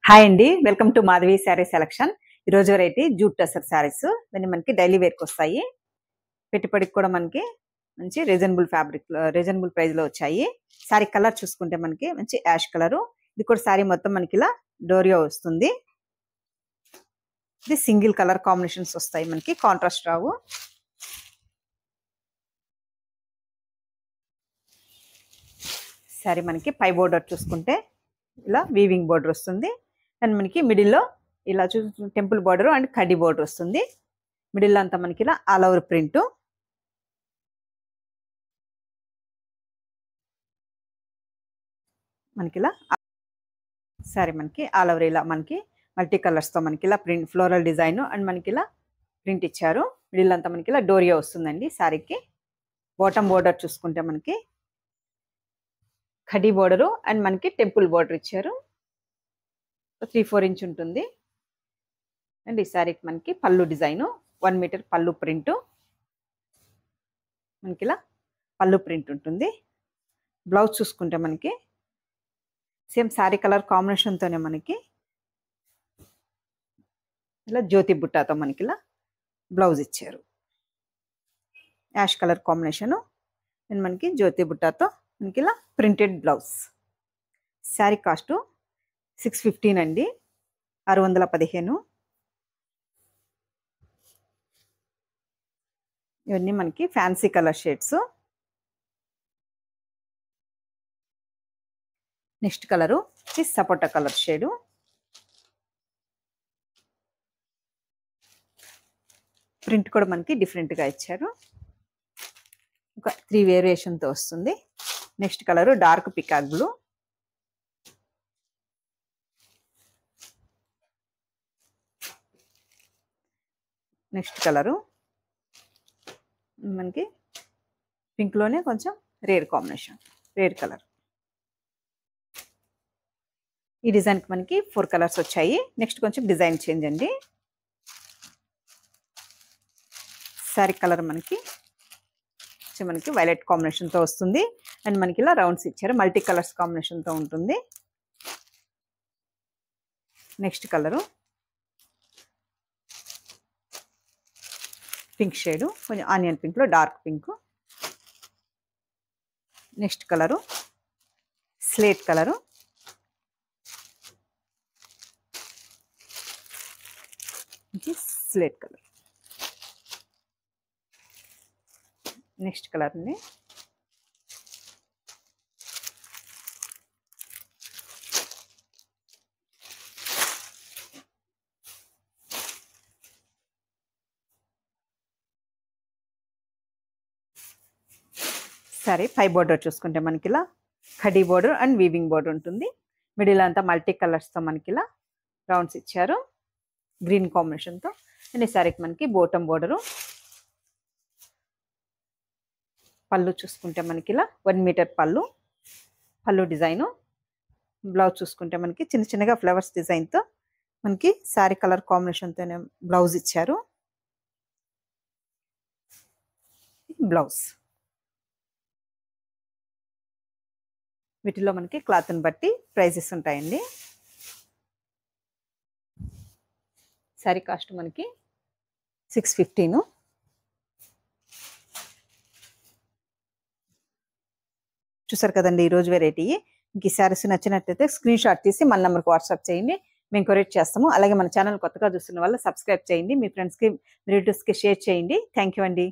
Hi అండి, welcome to Madhavi sari selection. ఈరోజు variety jute tussar saris. ఇవన్నీ మనకి డైలీ వేర్కి వస్తాయి. పెట్టుబడికి కూడా మనకి మంచి రీజనబుల్ ప్రైస్లో వచ్చాయి. శారీ కలర్ చూసుకుంటే మనకి మంచి యాష్ కలరు. ఇది కూడా శారీ మొత్తం మనకి ఇలా డోరియో వస్తుంది. ఇది సింగిల్ కలర్ కాంబినేషన్స్ వస్తాయి, మనకి కాంట్రాస్ట్ రావు. శారీ మనకి పై బోర్డర్ చూసుకుంటే ఇలా వీవింగ్ బోర్డర్ వస్తుంది. అండ్ మనకి మిడిల్లో ఇలా టెంపుల్ బోర్డర్ అండ్ కడ్డీ బోర్డర్ వస్తుంది. మిడిల్లో అంతా మనకి ఇలా ఆల్ ఓవర్ ప్రింట్. మనకి ఇలా సారీ మనకి ఆల్ ఓవర్ ఇలా మనకి మల్టీ కలర్స్తో మనకి ఇలా ప్రింట్ ఫ్లోరల్ డిజైన్ అండ్ మనకి ఇలా ప్రింట్ ఇచ్చారు. మిడిల్ అంతా మనకి ఇలా డోరియా వస్తుందండి శారీకి. బాటమ్ బోర్డర్ చూసుకుంటే మనకి కడ్డీ బోర్డరు అండ్ మనకి టెంపుల్ బోర్డర్ ఇచ్చారు. 3-4 ఇంచ్ ఉంటుంది. అండ్ ఈ శారీకి మనకి పళ్ళు డిజైను 1 మీటర్ పళ్ళు ప్రింట్. మనకి ఇలా పళ్ళు ప్రింట్ ఉంటుంది. బ్లౌజ్ చూసుకుంటే మనకి సేమ్ శారీ కలర్ కాంబినేషన్తోనే మనకి ఇలా జ్యోతి బుట్టాతో మనకి ఇలా బ్లౌజ్ ఇచ్చారు. యాష్ కలర్ కాంబినేషను అండ్ మనకి జ్యోతి బుట్టాతో మనకి ఇలా ప్రింటెడ్ బ్లౌజ్. శారీ కాస్టు 615 అండి, 615. ఇవన్నీ మనకి fancy colour shades. Next colour ఇది సపోటా కలర్ షేడు. ప్రింట్ కూడా మనకి డిఫరెంట్గా ఇచ్చారు. ఒక 3 వేరియేషన్తో వస్తుంది. Next colour dark peacock blue. Next colour మనకి పింక్లోనే కొంచెం రేర్ కాంబినేషన్, రేర్ కలర్. ఈ డిజైన్కి మనకి 4 కలర్స్ వచ్చాయి. నెక్స్ట్ కొంచెం డిజైన్ చేంజ్ అండి. శారీ కలర్ మనకి వైలెట్ కాంబినేషన్తో వస్తుంది. అండ్ మనకి ఇలా రౌండ్స్ ఇచ్చారు, మల్టీ కలర్స్ కాంబినేషన్తో ఉంటుంది. నెక్స్ట్ కలరు పింక్ షేడు, కొంచెం ఆనియన్ పింక్లో dark pink. Next colour slate colour. Slate colour. Next కలర్ని సరే పై బోర్డర్ చూసుకుంటే మనకి ఇలా కడ్డీ బోర్డర్ అండ్ వీవింగ్ బోర్డర్ ఉంటుంది. మిడిల్ అంతా మల్టీ కలర్స్తో మనకి ఇలా రౌండ్స్ ఇచ్చారు గ్రీన్ కాంబినేషన్తో. అండ్ ఈ శారీకి మనకి బాటమ్ బోర్డరు. పళ్ళు చూసుకుంటే మనకి ఇలా 1 మీటర్ పళ్ళు డిజైను. బ్లౌజ్ చూసుకుంటే మనకి చిన్న చిన్నగా ఫ్లవర్స్ డిజైన్తో మనకి శారీ కలర్ కాంబినేషన్తోనే బ్లౌజ్ ఇచ్చారు. బ్లౌజ్ వీటిలో మనకి క్లాత్ని బట్టి ప్రైజెస్ ఉంటాయండి. శారీ కాస్ట్ మనకి 615. చూసారు కదండి ఈరోజు వెరైటీ. ఇంక ఈ శారీస్ నచ్చినట్లయితే స్క్రీన్ షాట్ తీసి మన నెంబర్కి వాట్సాప్ చేయండి, మేము కొరియర్ చేస్తాము. అలాగే మన ఛానల్ కొత్తగా చూస్తున్న వాళ్ళు సబ్స్క్రైబ్ చేయండి, మీ ఫ్రెండ్స్కి రిలేటివ్స్కి షేర్ చేయండి. థ్యాంక్ యూ అండి.